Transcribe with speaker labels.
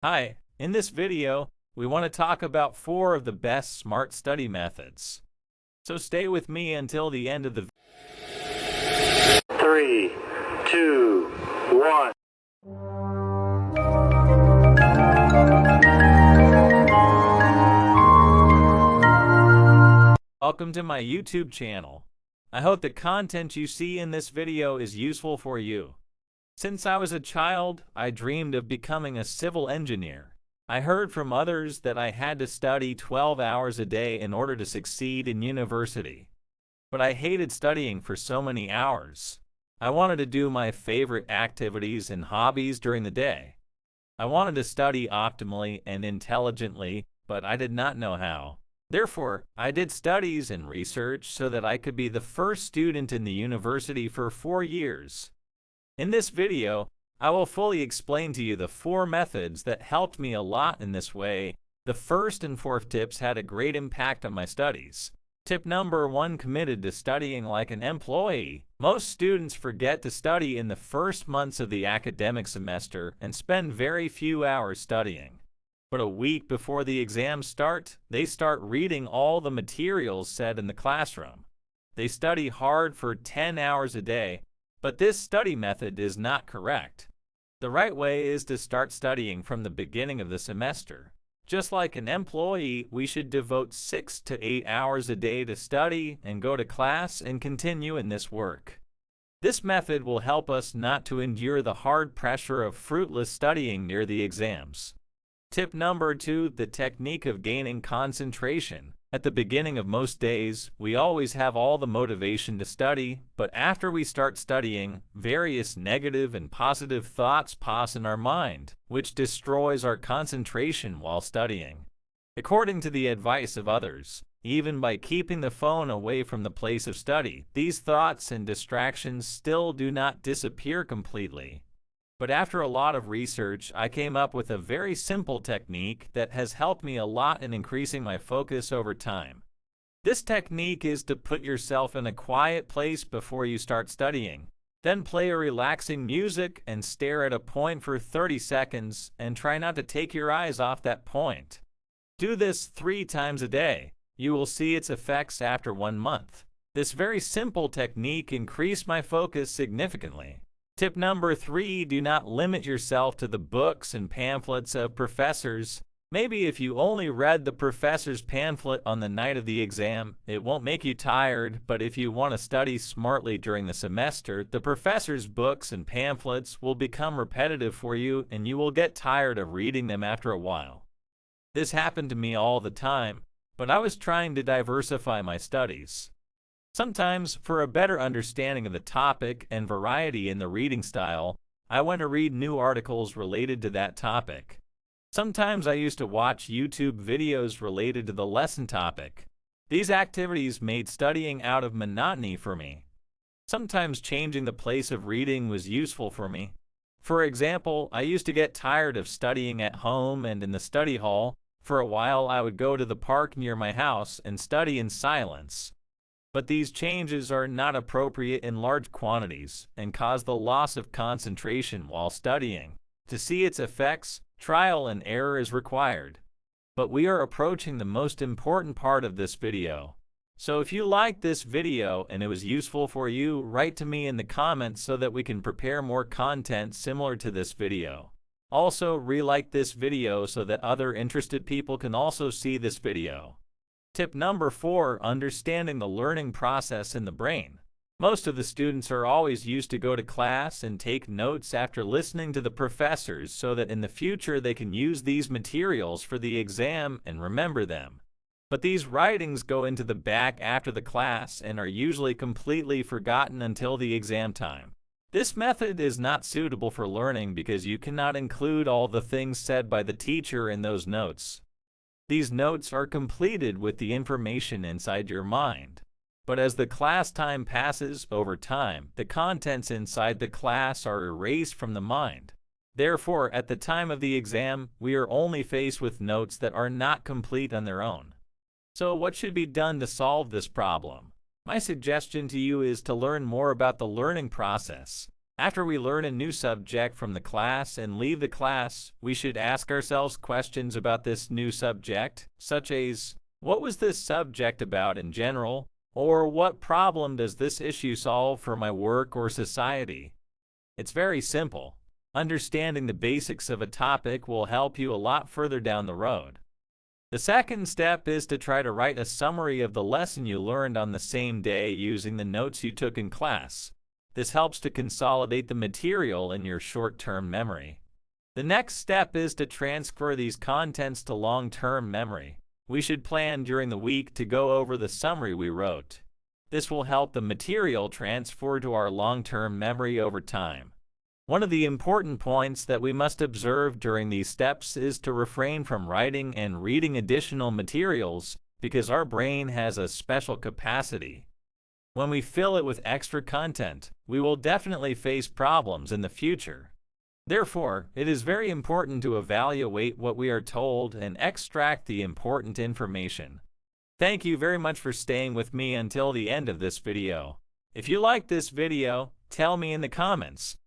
Speaker 1: Hi, in this video, we want to talk about 4 of the best smart study methods. So stay with me until the end of the video.
Speaker 2: 3, 2, 1.
Speaker 1: Welcome to my YouTube channel. I hope the content you see in this video is useful for you. Since I was a child, I dreamed of becoming a civil engineer. I heard from others that I had to study 12 hours a day in order to succeed in university. But I hated studying for so many hours. I wanted to do my favorite activities and hobbies during the day. I wanted to study optimally and intelligently, but I did not know how. Therefore, I did studies and research so that I could be the first student in the university for 4 years. In this video, I will fully explain to you the 4 methods that helped me a lot in this way. The first and fourth tips had a great impact on my studies. Tip number 1: committed to studying like an employee. Most students forget to study in the first months of the academic semester and spend very few hours studying. But a week before the exams start, they start reading all the materials said in the classroom. They study hard for 10 hours a day. But this study method is not correct. The right way is to start studying from the beginning of the semester. Just like an employee, we should devote 6 to 8 hours a day to study and go to class and continue in this work. This method will help us not to endure the hard pressure of fruitless studying near the exams. Tip number 2: the technique of gaining concentration. At the beginning of most days, we always have all the motivation to study, but after we start studying, various negative and positive thoughts pass in our mind, which destroys our concentration while studying. According to the advice of others, even by keeping the phone away from the place of study, these thoughts and distractions still do not disappear completely. But after a lot of research, I came up with a very simple technique that has helped me a lot in increasing my focus over time. This technique is to put yourself in a quiet place before you start studying. Then play a relaxing music and stare at a point for 30 seconds and try not to take your eyes off that point. Do this 3 times a day. You will see its effects after 1 month. This very simple technique increased my focus significantly. Tip number 3: do not limit yourself to the books and pamphlets of professors. Maybe if you only read the professor's pamphlet on the night of the exam, it won't make you tired, but if you want to study smartly during the semester, the professor's books and pamphlets will become repetitive for you and you will get tired of reading them after a while. This happened to me all the time, but I was trying to diversify my studies. Sometimes, for a better understanding of the topic and variety in the reading style, I went to read new articles related to that topic. Sometimes I used to watch YouTube videos related to the lesson topic. These activities made studying out of monotony for me. Sometimes changing the place of reading was useful for me. For example, I used to get tired of studying at home and in the study hall. For a while I would go to the park near my house and study in silence. But these changes are not appropriate in large quantities and cause the loss of concentration while studying. To see its effects, trial and error is required. But we are approaching the most important part of this video. So if you liked this video and it was useful for you, write to me in the comments so that we can prepare more content similar to this video. Also, re-like this video so that other interested people can also see this video. Tip number 4: understanding the learning process in the brain. Most of the students are always used to go to class and take notes after listening to the professors so that in the future they can use these materials for the exam and remember them. But these writings go into the back after the class and are usually completely forgotten until the exam time. This method is not suitable for learning because you cannot include all the things said by the teacher in those notes. These notes are completed with the information inside your mind. But as the class time passes over time, the contents inside the class are erased from the mind. Therefore, at the time of the exam, we are only faced with notes that are not complete on their own. So what should be done to solve this problem? My suggestion to you is to learn more about the learning process. After we learn a new subject from the class and leave the class, we should ask ourselves questions about this new subject, such as, what was this subject about in general? Or what problem does this issue solve for my work or society? It's very simple. Understanding the basics of a topic will help you a lot further down the road. The second step is to try to write a summary of the lesson you learned on the same day using the notes you took in class. This helps to consolidate the material in your short-term memory. The next step is to transfer these contents to long-term memory. We should plan during the week to go over the summary we wrote. This will help the material transfer to our long-term memory over time. One of the important points that we must observe during these steps is to refrain from writing and reading additional materials because our brain has a special capacity. When we fill it with extra content, we will definitely face problems in the future. Therefore, it is very important to evaluate what we are told and extract the important information. Thank you very much for staying with me until the end of this video. If you liked this video, tell me in the comments.